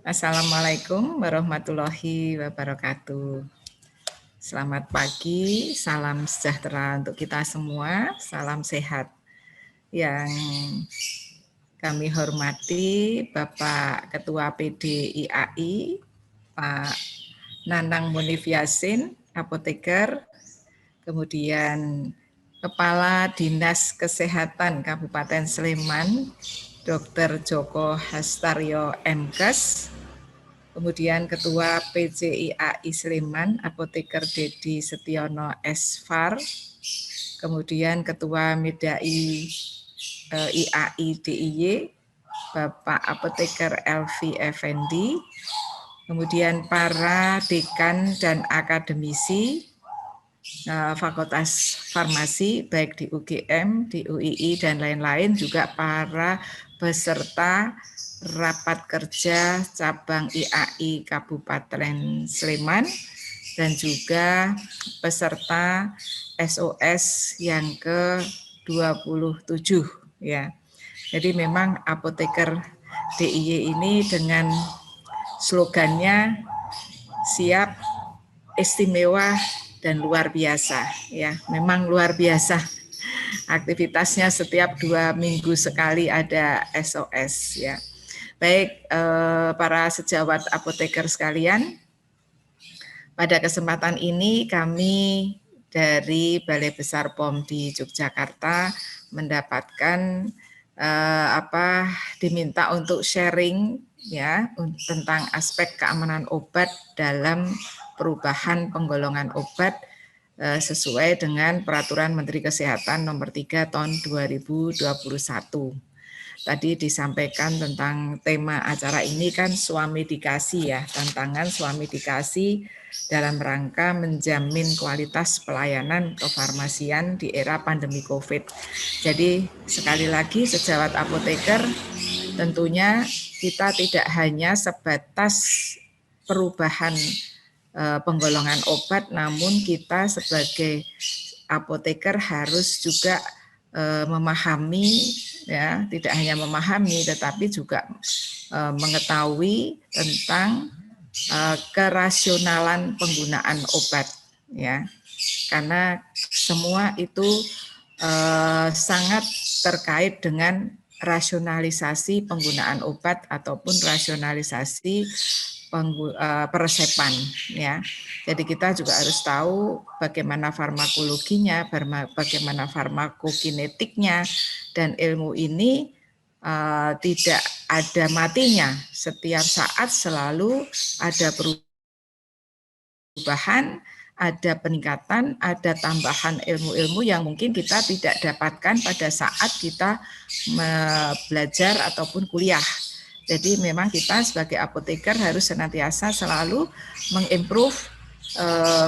Assalamualaikum warahmatullahi wabarakatuh. Selamat pagi, salam sejahtera untuk kita semua, salam sehat. Yang kami hormati Bapak Ketua PDIAI, Pak Nanang Munif Yasin, apoteker, kemudian Kepala Dinas Kesehatan Kabupaten Sleman, Dr. Joko Hastaryo MKes, kemudian Ketua PCIAI Sleman, Apoteker Dedi Setiono Esfar, kemudian Ketua Midai IAI DIY, Bapak Apoteker Elvi Effendi, kemudian para dekan dan akademisi Fakultas Farmasi, baik di UGM, di UII, dan lain-lain, juga para peserta rapat kerja cabang IAI Kabupaten Sleman, dan juga peserta SOS yang ke-27 ya. Jadi memang apoteker DIY ini dengan slogannya siap, istimewa, dan luar biasa ya. Memang luar biasa aktivitasnya, setiap 2 minggu sekali ada SOS ya. Baik, para sejawat apoteker sekalian, pada kesempatan ini kami dari Balai Besar POM di Yogyakarta mendapatkan diminta untuk sharing ya tentang aspek keamanan obat dalam perubahan penggolongan obat sesuai dengan Peraturan Menteri Kesehatan Nomor 3 Tahun 2021. Tadi disampaikan tentang tema acara ini kan swamedikasi ya, tantangan swamedikasi dalam rangka menjamin kualitas pelayanan kefarmasian di era pandemi COVID. Jadi sekali lagi sejawat apoteker, tentunya kita tidak hanya sebatas perubahan penggolongan obat, namun kita sebagai apoteker harus juga memahami ya, tidak hanya memahami tetapi juga mengetahui tentang kerasionalan penggunaan obat ya, karena semua itu sangat terkait dengan rasionalisasi penggunaan obat ataupun rasionalisasi peresepan ya. Jadi kita juga harus tahu bagaimana farmakologinya, bagaimana farmakokinetiknya, dan ilmu ini tidak ada matinya. Setiap saat selalu ada perubahan, ada peningkatan, ada tambahan ilmu-ilmu yang mungkin kita tidak dapatkan pada saat kita belajar ataupun kuliah. Jadi memang kita sebagai apoteker harus senantiasa selalu mengimprove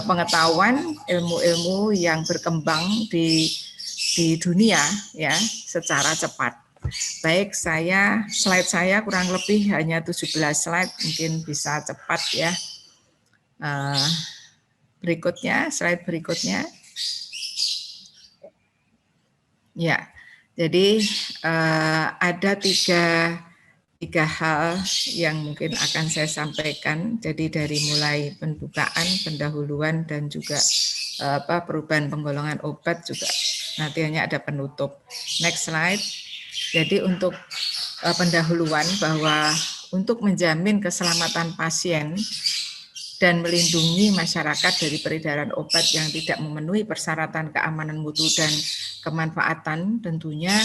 pengetahuan ilmu-ilmu yang berkembang di dunia ya secara cepat. Baik, slide saya kurang lebih hanya 17 slide, mungkin bisa cepat ya. Berikutnya, slide berikutnya. Ya, jadi ada tiga hal yang mungkin akan saya sampaikan. Jadi dari mulai pembukaan, pendahuluan, dan juga perubahan penggolongan obat, juga nanti hanya ada penutup. Next slide. Jadi untuk pendahuluan, bahwa untuk menjamin keselamatan pasien dan melindungi masyarakat dari peredaran obat yang tidak memenuhi persyaratan keamanan mutu dan kemanfaatan, tentunya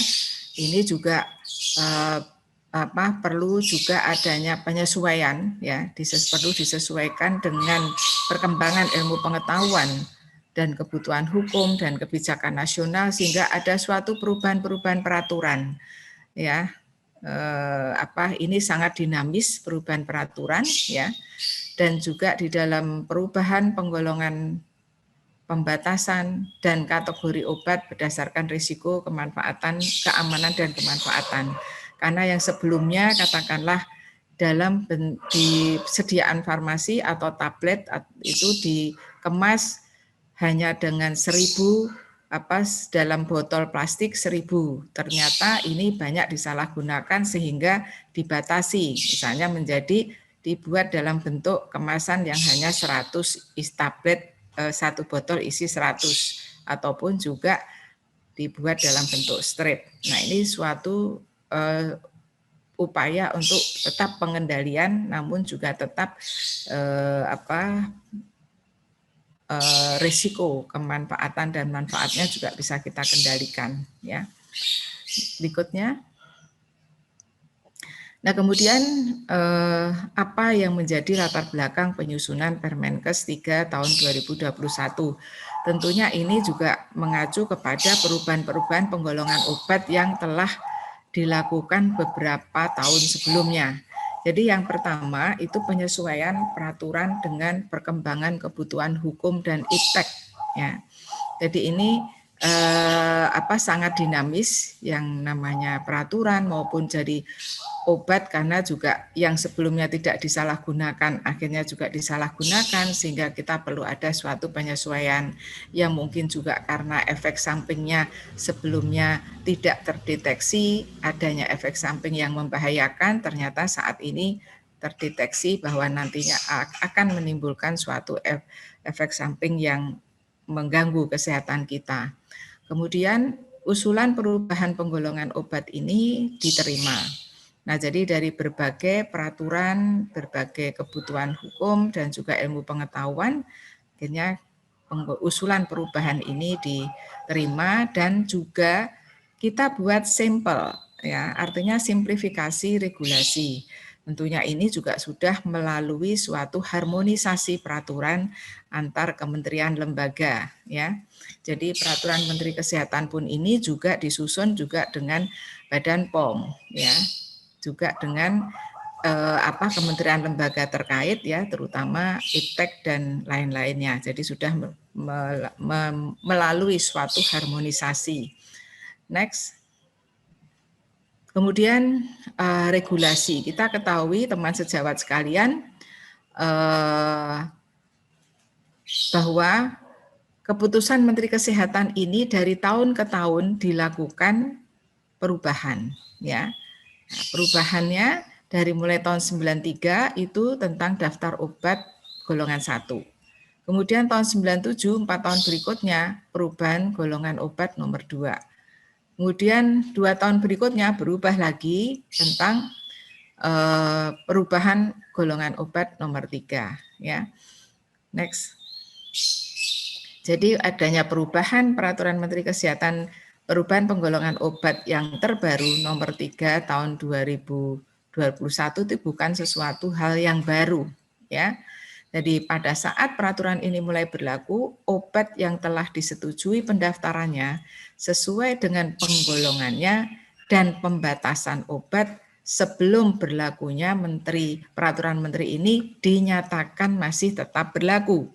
ini juga perlu juga adanya penyesuaian ya, perlu disesuaikan dengan perkembangan ilmu pengetahuan dan kebutuhan hukum dan kebijakan nasional, sehingga ada suatu perubahan-perubahan peraturan ya. Ini sangat dinamis perubahan peraturan ya, dan juga di dalam perubahan penggolongan pembatasan dan kategori obat berdasarkan risiko, kemanfaatan, keamanan, dan kemanfaatan. Karena yang sebelumnya katakanlah dalam disediaan farmasi atau tablet itu dikemas hanya dengan 1000 dalam botol plastik 1000. Ternyata ini banyak disalahgunakan sehingga dibatasi, misalnya menjadi dibuat dalam bentuk kemasan yang hanya 100 tablet, satu botol isi 100, ataupun juga dibuat dalam bentuk strip. Nah, ini suatu upaya untuk tetap pengendalian, namun juga tetap risiko kemanfaatan dan manfaatnya juga bisa kita kendalikan. Ya, berikutnya. Nah, kemudian apa yang menjadi latar belakang penyusunan Permenkes 3 tahun 2021? Tentunya ini juga mengacu kepada perubahan-perubahan penggolongan obat yang telah dilakukan beberapa tahun sebelumnya. Jadi yang pertama itu penyesuaian peraturan dengan perkembangan kebutuhan hukum dan iptek. Ya. Jadi ini sangat dinamis yang namanya peraturan maupun jadi obat, karena juga yang sebelumnya tidak disalahgunakan akhirnya juga disalahgunakan, sehingga kita perlu ada suatu penyesuaian yang mungkin juga karena efek sampingnya sebelumnya tidak terdeteksi, adanya efek samping yang membahayakan, ternyata saat ini terdeteksi bahwa nantinya akan menimbulkan suatu efek samping yang mengganggu kesehatan kita. Kemudian usulan perubahan penggolongan obat ini diterima. Nah, jadi dari berbagai peraturan, berbagai kebutuhan hukum dan juga ilmu pengetahuan, akhirnya usulan perubahan ini diterima dan juga kita buat sampel, ya, artinya simplifikasi regulasi. Tentunya ini juga sudah melalui suatu harmonisasi peraturan antar kementerian lembaga, ya. Jadi peraturan Menteri Kesehatan pun ini juga disusun juga dengan Badan POM, ya, juga dengan kementerian lembaga terkait, ya, terutama iptek dan lain-lainnya. Jadi sudah melalui suatu harmonisasi. Next. Kemudian regulasi. Kita ketahui teman sejawat sekalian bahwa keputusan Menteri Kesehatan ini dari tahun ke tahun dilakukan perubahan, ya. Nah, perubahannya dari mulai tahun 93 itu tentang daftar obat golongan 1. Kemudian tahun 97, 4 tahun berikutnya, perubahan golongan obat nomor 2. Kemudian 2 tahun berikutnya berubah lagi tentang perubahan golongan obat nomor 3. Ya. Next. Jadi adanya perubahan peraturan Menteri Kesehatan, perubahan penggolongan obat yang terbaru nomor 3 tahun 2021 itu bukan sesuatu hal yang baru, ya. Jadi pada saat peraturan ini mulai berlaku, obat yang telah disetujui pendaftarannya sesuai dengan penggolongannya dan pembatasan obat sebelum berlakunya peraturan menteri ini dinyatakan masih tetap berlaku,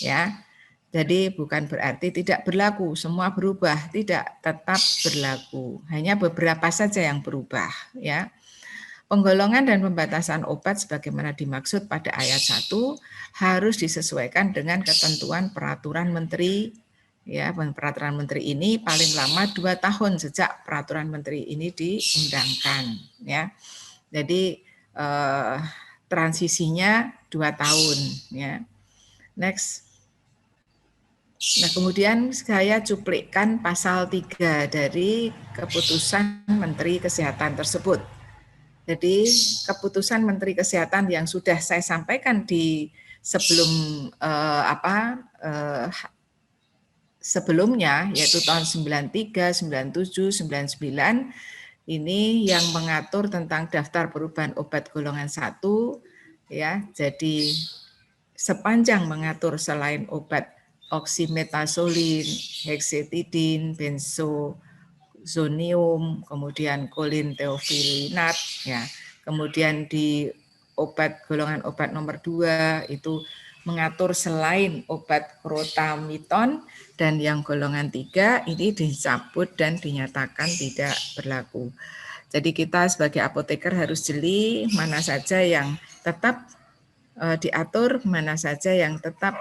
ya. Jadi bukan berarti tidak berlaku, semua berubah, tidak, tetap berlaku. Hanya beberapa saja yang berubah, ya. Penggolongan dan pembatasan obat sebagaimana dimaksud pada ayat 1 harus disesuaikan dengan ketentuan peraturan menteri, ya. Peraturan menteri ini paling lama 2 tahun sejak peraturan menteri ini diundangkan, ya. Jadi transisinya 2 tahun, ya. Next. Nah, kemudian saya cuplikkan pasal 3 dari keputusan Menteri Kesehatan tersebut. Jadi keputusan Menteri Kesehatan yang sudah saya sampaikan di sebelum sebelumnya, yaitu tahun 93, 97, 99, ini yang mengatur tentang daftar perubahan obat golongan 1, ya. Jadi sepanjang mengatur selain obat oxymetazoline, hexetidine, benzozonium, kemudian kolinteofilinat, ya. Kemudian di golongan obat nomor 2 itu mengatur selain obat crotamiton, dan yang golongan 3 ini dicabut dan dinyatakan tidak berlaku. Jadi kita sebagai apoteker harus jeli mana saja yang tetap diatur, mana saja yang tetap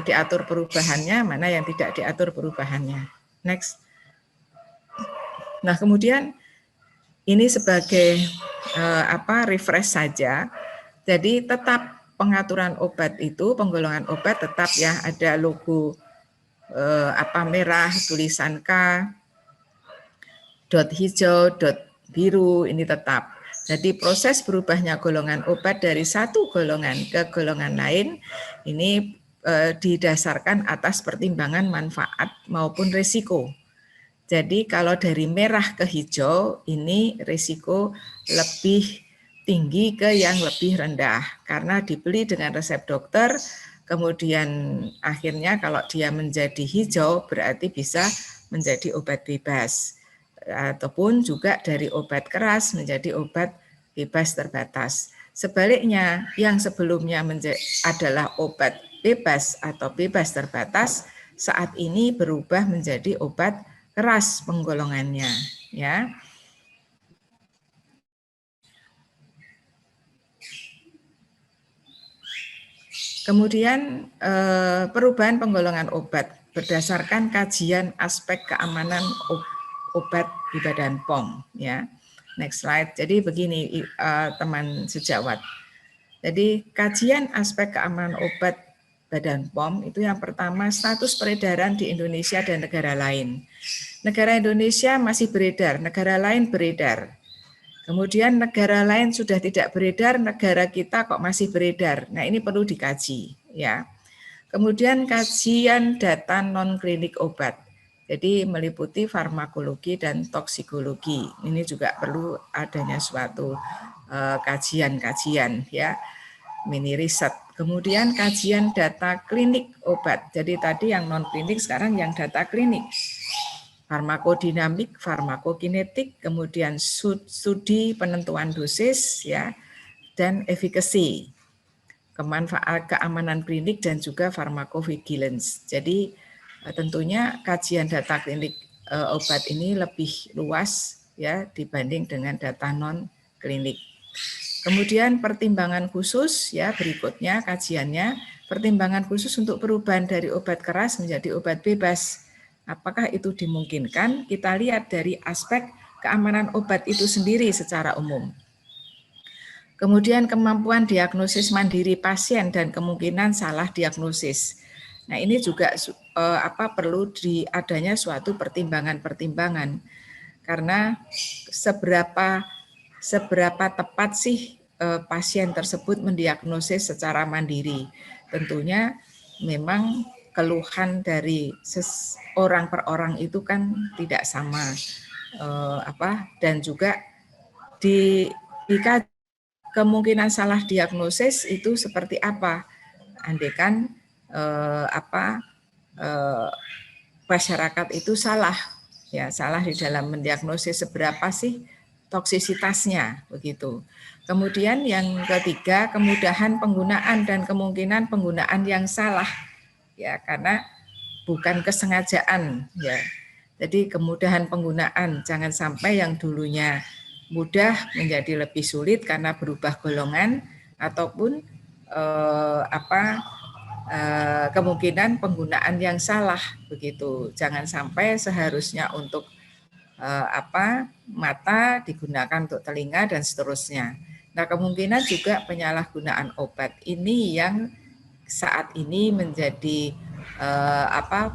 diatur perubahannya, mana yang tidak diatur perubahannya. Next. Nah, kemudian ini sebagai refresh saja. Jadi tetap pengaturan obat itu, penggolongan obat tetap ya ada logo merah, tulisan K, dot hijau, dot biru, ini tetap. Jadi proses berubahnya golongan obat dari satu golongan ke golongan lain ini didasarkan atas pertimbangan manfaat maupun risiko. Jadi kalau dari merah ke hijau ini risiko lebih tinggi ke yang lebih rendah karena dibeli dengan resep dokter, kemudian akhirnya kalau dia menjadi hijau berarti bisa menjadi obat bebas ataupun juga dari obat keras menjadi obat bebas terbatas. Sebaliknya yang sebelumnya adalah obat bebas atau bebas terbatas saat ini berubah menjadi obat keras penggolongannya, ya. Kemudian perubahan penggolongan obat berdasarkan kajian aspek keamanan obat di Badan POM, ya. Next slide. Jadi begini teman sejawat. Jadi kajian aspek keamanan obat Badan POM itu yang pertama status peredaran di Indonesia dan negara lain. Negara Indonesia masih beredar, negara lain beredar. Kemudian negara lain sudah tidak beredar, negara kita kok masih beredar. Nah, ini perlu dikaji, ya. Kemudian kajian data non-klinik obat. Jadi meliputi farmakologi dan toksikologi. Ini juga perlu adanya suatu kajian-kajian, ya, mini riset. Kemudian kajian data klinik obat. Jadi tadi yang non-klinik, sekarang yang data klinik. Farmakodinamik, farmakokinetik, kemudian studi penentuan dosis, ya, dan efikasi, keamanan klinik dan juga farmakovigilance. Jadi tentunya kajian data klinik obat ini lebih luas ya dibanding dengan data non klinik. Kemudian pertimbangan khusus ya berikutnya kajiannya, pertimbangan khusus untuk perubahan dari obat keras menjadi obat bebas. Apakah itu dimungkinkan? Kita lihat dari aspek keamanan obat itu sendiri secara umum. Kemudian kemampuan diagnosis mandiri pasien dan kemungkinan salah diagnosis. Nah, ini juga perlu adanya suatu pertimbangan-pertimbangan karena seberapa tepat sih pasien tersebut mendiagnosis secara mandiri. Tentunya memang keluhan dari orang per orang itu kan tidak sama dan juga dikaji kemungkinan salah diagnosis itu seperti apa. Andaikan masyarakat itu salah di dalam mendiagnosis seberapa sih toksisitasnya begitu. Kemudian yang ketiga, kemudahan penggunaan dan kemungkinan penggunaan yang salah ya karena bukan kesengajaan ya. Jadi kemudahan penggunaan, jangan sampai yang dulunya mudah menjadi lebih sulit karena berubah golongan ataupun kemungkinan penggunaan yang salah begitu. Jangan sampai seharusnya untuk mata digunakan untuk telinga dan seterusnya. Nah, kemungkinan juga penyalahgunaan obat ini yang saat ini menjadi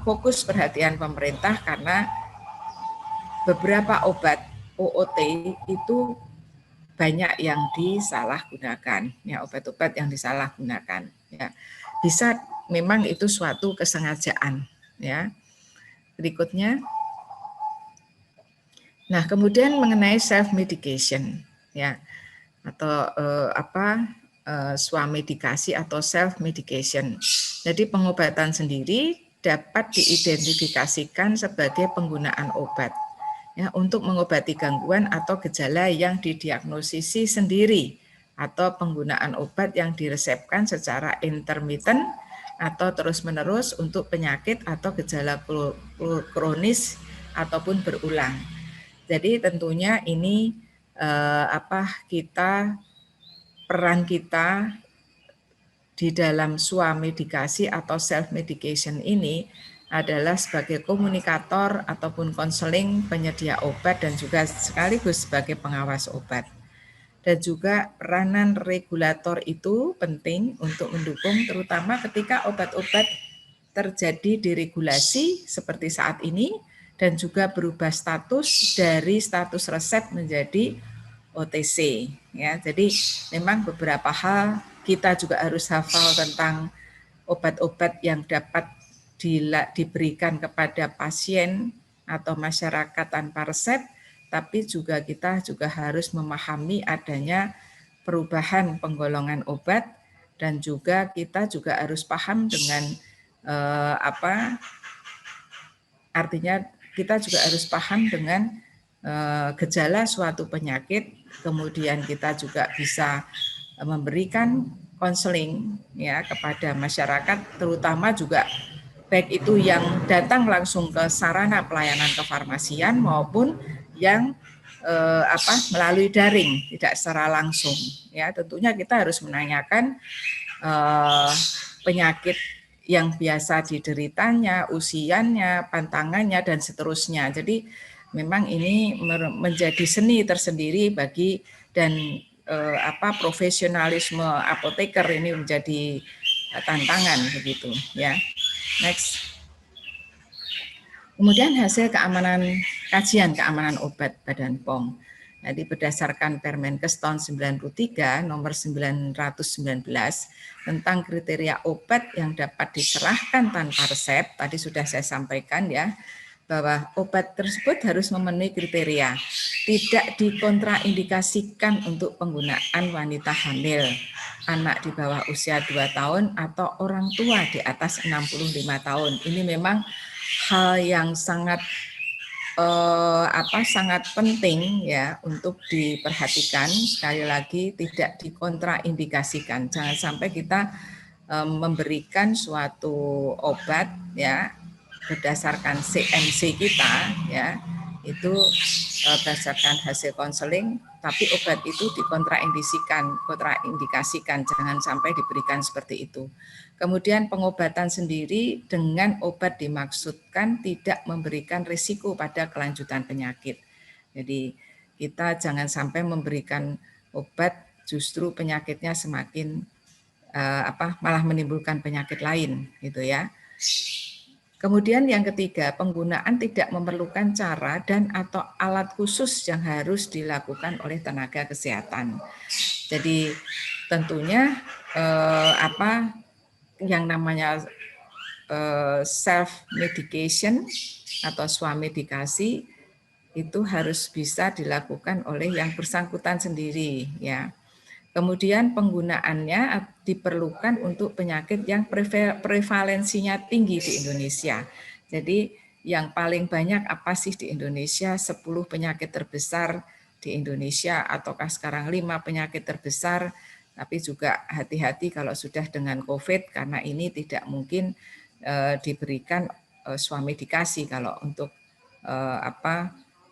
fokus perhatian pemerintah karena beberapa obat OOT itu banyak yang disalahgunakan, ya obat-obat yang disalahgunakan. Ya, bisa memang itu suatu kesengajaan. Ya, berikutnya. Nah, kemudian mengenai self medication, ya atau swamedikasi atau self medication. Jadi pengobatan sendiri dapat diidentifikasikan sebagai penggunaan obat ya untuk mengobati gangguan atau gejala yang didiagnosisi sendiri atau penggunaan obat yang diresepkan secara intermittent atau terus-menerus untuk penyakit atau gejala kronis ataupun berulang. Jadi tentunya ini peran kita di dalam swamedikasi atau self medication ini adalah sebagai komunikator ataupun konseling penyedia obat dan juga sekaligus sebagai pengawas obat. Dan juga peranan regulator itu penting untuk mendukung, terutama ketika obat-obat terjadi deregulasi seperti saat ini, dan juga berubah status dari status resep menjadi OTC. Ya, jadi memang beberapa hal kita juga harus hafal tentang obat-obat yang dapat diberikan kepada pasien atau masyarakat tanpa resep, tapi juga kita juga harus memahami adanya perubahan penggolongan obat, dan juga kita juga harus paham dengan artinya kita juga harus paham dengan gejala suatu penyakit, kemudian kita juga bisa memberikan konseling ya kepada masyarakat, terutama juga baik itu yang datang langsung ke sarana pelayanan kefarmasian maupun yang melalui daring, tidak secara langsung. Ya, tentunya kita harus menanyakan penyakit yang biasa dideritanya, usianya, pantangannya, dan seterusnya. Jadi memang ini menjadi seni tersendiri bagi dan profesionalisme apoteker ini menjadi tantangan begitu ya. Next. Kemudian hasil kajian keamanan obat Badan POM. Jadi berdasarkan Permenkes tahun 93 nomor 919 tentang kriteria obat yang dapat diserahkan tanpa resep, tadi sudah saya sampaikan ya, bahwa obat tersebut harus memenuhi kriteria, tidak dikontraindikasikan untuk penggunaan wanita hamil, anak di bawah usia 2 tahun, atau orang tua di atas 65 tahun. Ini memang hal yang sangat sangat penting ya untuk diperhatikan. Sekali lagi tidak dikontraindikasikan. Jangan sampai kita memberikan suatu obat ya berdasarkan CMC kita ya, itu berdasarkan hasil konseling, tapi obat itu kontraindikasikan, jangan sampai diberikan seperti itu. Kemudian pengobatan sendiri dengan obat dimaksudkan tidak memberikan risiko pada kelanjutan penyakit. Jadi kita jangan sampai memberikan obat justru penyakitnya semakin malah menimbulkan penyakit lain gitu ya. Kemudian yang ketiga, penggunaan tidak memerlukan cara dan atau alat khusus yang harus dilakukan oleh tenaga kesehatan. Jadi tentunya yang namanya self medication atau swamedikasi itu harus bisa dilakukan oleh yang bersangkutan sendiri ya. Kemudian penggunaannya diperlukan untuk penyakit yang prevalensinya tinggi di Indonesia. Jadi yang paling banyak apa sih di Indonesia? 10 penyakit terbesar di Indonesia, ataukah sekarang 5 penyakit terbesar. Tapi juga hati-hati kalau sudah dengan COVID, karena ini tidak mungkin diberikan swamedikasi kalau untuk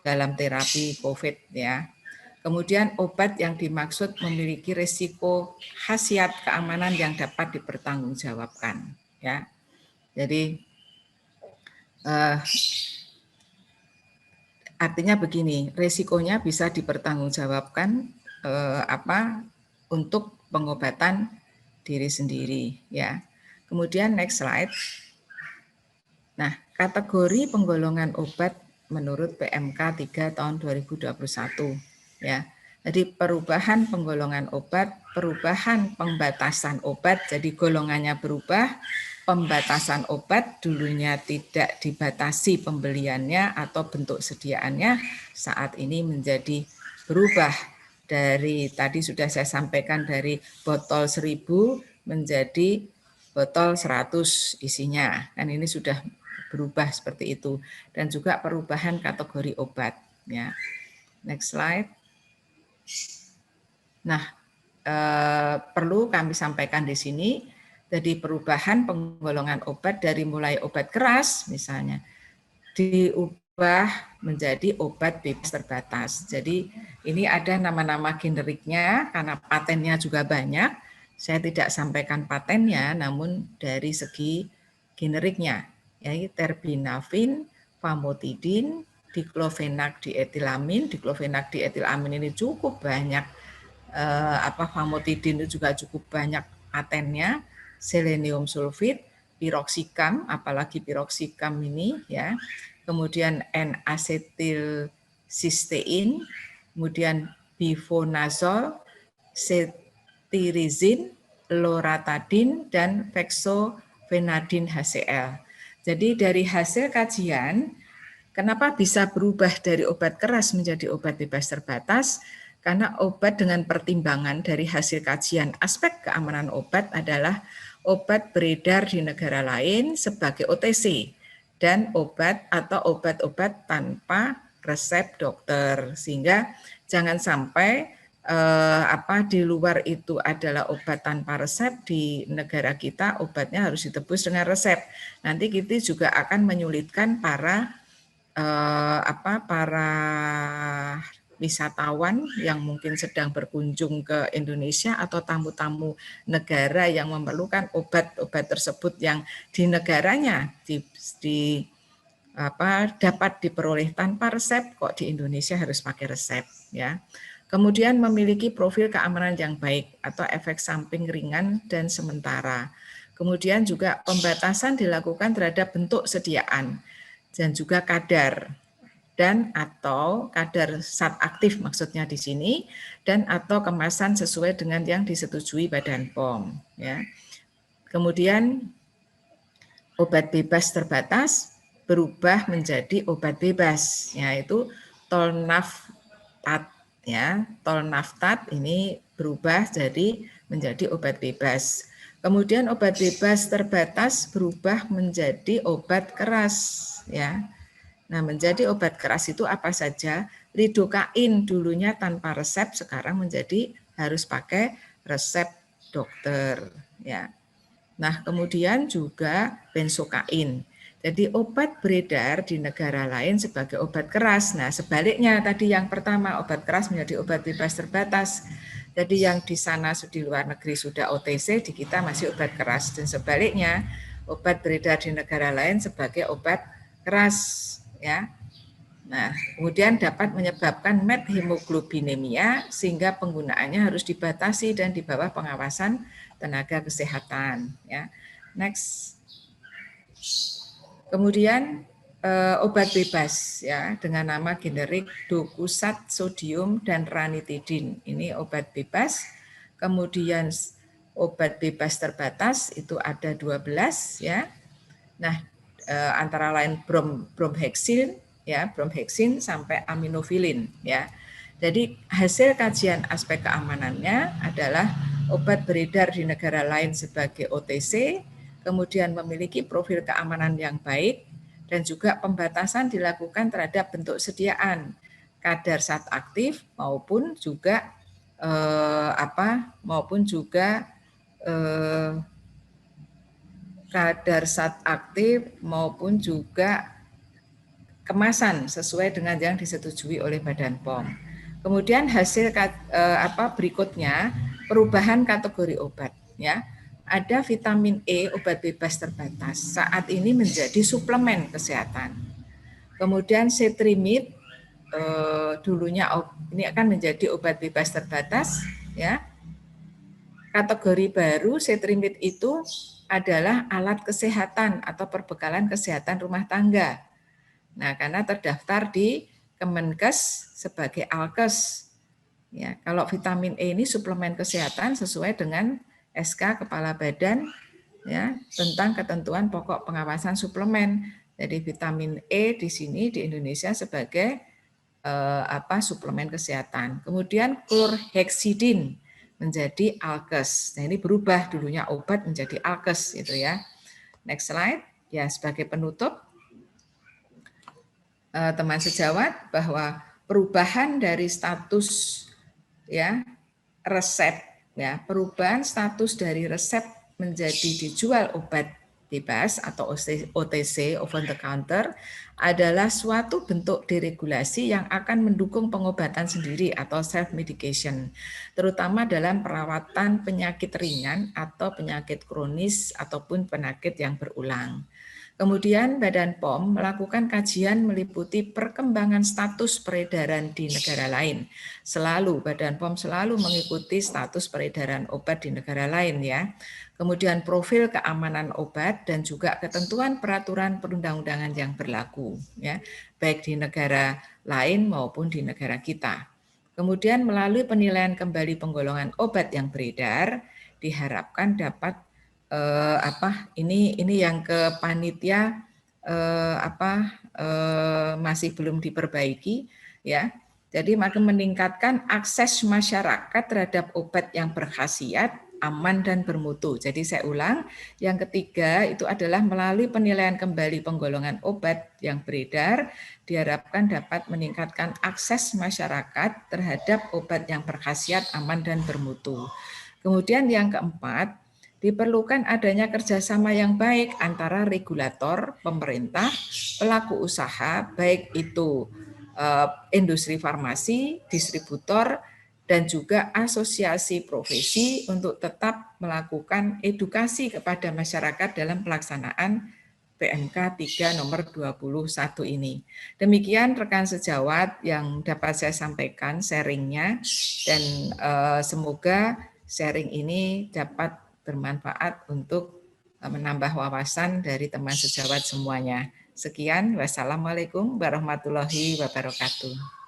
dalam terapi COVID ya. Kemudian obat yang dimaksud memiliki risiko khasiat keamanan yang dapat dipertanggungjawabkan ya. Jadi artinya begini, risikonya bisa dipertanggungjawabkan untuk pengobatan diri sendiri ya. Kemudian next slide. Nah, kategori penggolongan obat menurut PMK 3 tahun 2021 ya. Jadi perubahan penggolongan obat, perubahan pembatasan obat, jadi golongannya berubah, pembatasan obat dulunya tidak dibatasi pembeliannya atau bentuk sediaannya, saat ini menjadi berubah dari tadi sudah saya sampaikan dari botol 1000 menjadi botol 100 isinya. Kan ini sudah berubah seperti itu, dan juga perubahan kategori obat ya. Next slide. Nah, perlu kami sampaikan di sini, jadi perubahan penggolongan obat dari mulai obat keras misalnya diubah menjadi obat bebas terbatas. Jadi ini ada nama-nama generiknya karena patennya juga banyak. Saya tidak sampaikan patennya, namun dari segi generiknya, yaitu terbinafin, famotidin, diklofenak dietilamin. Diklofenak dietilamin ini cukup banyak famotidin itu juga cukup banyak patennya, selenium sulfit, piroxicam, apalagi piroxicam ini ya, kemudian N-asetil sistein, kemudian bivonazol, cetirizin, loratadin, dan fexofenadin HCl. Jadi dari hasil kajian, kenapa bisa berubah dari obat keras menjadi obat bebas terbatas? Karena obat dengan pertimbangan dari hasil kajian aspek keamanan obat adalah obat beredar di negara lain sebagai OTC dan obat atau obat-obat tanpa resep dokter. Sehingga jangan sampai di luar itu adalah obat tanpa resep, di negara kita obatnya harus ditebus dengan resep. Nanti kita juga akan menyulitkan para wisatawan yang mungkin sedang berkunjung ke Indonesia atau tamu-tamu negara yang memerlukan obat-obat tersebut yang di negaranya dapat diperoleh tanpa resep, kok di Indonesia harus pakai resep ya. Kemudian memiliki profil keamanan yang baik atau efek samping ringan dan sementara. Kemudian juga pembatasan dilakukan terhadap bentuk sediaan dan juga kadar dan atau kadar zat aktif maksudnya di sini, dan atau kemasan sesuai dengan yang disetujui Badan POM ya. Kemudian obat bebas terbatas berubah menjadi obat bebas, yaitu tolnaftat ya. Tolnaftat ini berubah menjadi obat bebas. Kemudian obat bebas terbatas berubah menjadi obat keras ya. Nah, menjadi obat keras itu apa saja? Lidokain dulunya tanpa resep, sekarang menjadi harus pakai resep dokter ya. Nah, kemudian juga benzokain. Jadi obat beredar di negara lain sebagai obat keras. Nah, sebaliknya tadi yang pertama obat keras menjadi obat bebas terbatas. Jadi yang di sana di luar negeri sudah OTC, di kita masih obat keras. Dan sebaliknya obat beredar di negara lain sebagai obat keras. Ya. Nah, kemudian dapat menyebabkan methemoglobinemia sehingga penggunaannya harus dibatasi dan di bawah pengawasan tenaga kesehatan. Ya. Next. Kemudian obat bebas ya dengan nama generik docusat sodium dan ranitidin. Ini obat bebas. Kemudian obat bebas terbatas itu ada 12 ya. Nah, antara lain bromhexin ya, bromhexin sampai aminofilin ya. Jadi hasil kajian aspek keamanannya adalah obat beredar di negara lain sebagai OTC, kemudian memiliki profil keamanan yang baik, dan juga pembatasan dilakukan terhadap bentuk sediaan, kadar zat aktif maupun juga kadar zat aktif maupun juga kemasan sesuai dengan yang disetujui oleh Badan POM. Kemudian hasil berikutnya perubahan kategori obat ya. Ada vitamin E obat bebas terbatas saat ini menjadi suplemen kesehatan. Kemudian cetrimid dulunya ini akan menjadi obat bebas terbatas ya. Kategori baru cetrimid itu adalah alat kesehatan atau perbekalan kesehatan rumah tangga. Nah, karena terdaftar di Kemenkes sebagai Alkes. Ya, kalau vitamin E ini suplemen kesehatan sesuai dengan SK Kepala Badan ya tentang ketentuan pokok pengawasan suplemen. Jadi vitamin E di sini di Indonesia sebagai suplemen kesehatan. Kemudian chlorhexidin menjadi Alkes. Nah, ini berubah dulunya obat menjadi Alkes itu ya. Next slide. Ya, sebagai penutup teman sejawat bahwa perubahan dari status ya resep ya, perubahan status dari resep menjadi dijual obat bebas atau OTC over the counter adalah suatu bentuk deregulasi yang akan mendukung pengobatan sendiri atau self medication, terutama dalam perawatan penyakit ringan atau penyakit kronis ataupun penyakit yang berulang. Kemudian Badan POM melakukan kajian meliputi perkembangan status peredaran di negara lain. Selalu Badan POM selalu mengikuti status peredaran obat di negara lain ya. Kemudian profil keamanan obat dan juga ketentuan peraturan perundang-undangan yang berlaku ya, baik di negara lain maupun di negara kita. Kemudian melalui penilaian kembali penggolongan obat yang beredar diharapkan dapat ini yang ke panitia masih belum diperbaiki ya. Jadi makin meningkatkan akses masyarakat terhadap obat yang berkhasiat, aman dan bermutu. Jadi saya ulang, yang ketiga itu adalah melalui penilaian kembali penggolongan obat yang beredar diharapkan dapat meningkatkan akses masyarakat terhadap obat yang berkhasiat, aman dan bermutu. Kemudian yang keempat, diperlukan adanya kerjasama yang baik antara regulator, pemerintah, pelaku usaha, baik itu industri farmasi, distributor, dan juga asosiasi profesi untuk tetap melakukan edukasi kepada masyarakat dalam pelaksanaan PMK 3 nomor 21 ini. Demikian rekan sejawat yang dapat saya sampaikan sharingnya, dan semoga sharing ini dapat bermanfaat untuk menambah wawasan dari teman sejawat semuanya. Sekian, wassalamualaikum warahmatullahi wabarakatuh.